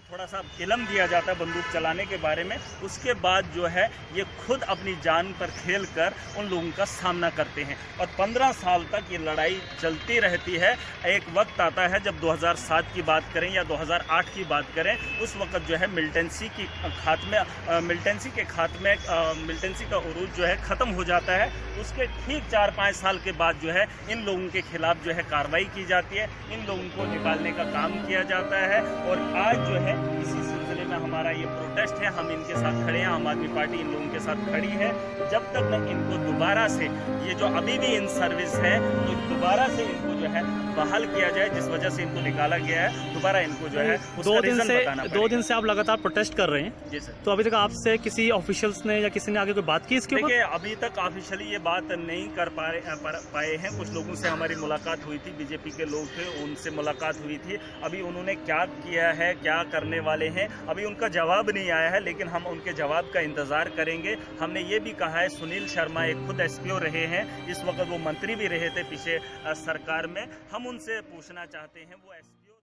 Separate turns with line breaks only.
थोड़ा सा इल्म दिया जाता है बंदूक चलाने के बारे में, उसके बाद जो है ये खुद अपनी जान पर खेल कर उन लोगों का सामना करते हैं और 15 साल तक ये लड़ाई चलती रहती है। एक वक्त आता है जब 2007 की बात करें या 2008 की बात करें, उस वक्त जो है मिलिटेंसी का उरूज जो है ख़त्म हो जाता है। उसके ठीक 4-5 साल के बाद जो है इन लोगों के खिलाफ जो है कार्रवाई की जाती है, इन लोगों को निकालने का काम किया जाता है। और आज जो है इसी सिलसिले में हमारा ये प्रोटेस्ट है, हम इनके साथ खड़े हैं, आम आदमी पार्टी इन लोगों के साथ खड़ी है। जब तक न इनको दोबारा से, ये जो अभी भी इन सर्विस है, तो दोबारा से इनको जो है बहाल किया जाए, जिस वजह से इनको निकाला गया है, दोबारा इनको जो है
दो दिन से आप लगातार प्रोटेस्ट कर रहे हैं।
जी सर।
तो अभी तक आपसे किसी ऑफिशियल्स ने या किसी ने आगे कोई बात की इसके ऊपर?
देखिए, अभी तक ऑफिशियली ये बात नहीं कर पाए हैं। कुछ लोगों से हमारी मुलाकात हुई थी, बीजेपी के लोग थे, उनसे मुलाकात हुई थी। अभी उन्होंने क्या किया है, क्या करने वाले हैं, अभी उनका जवाब नहीं आया है, लेकिन हम उनके जवाब का इंतज़ार करेंगे। हमने ये भी कहा है, सुनील शर्मा एक खुद एसपीओ रहे हैं, इस वक्त वो मंत्री भी रहे थे पीछे सरकार में, हम उनसे पूछना चाहते हैं वो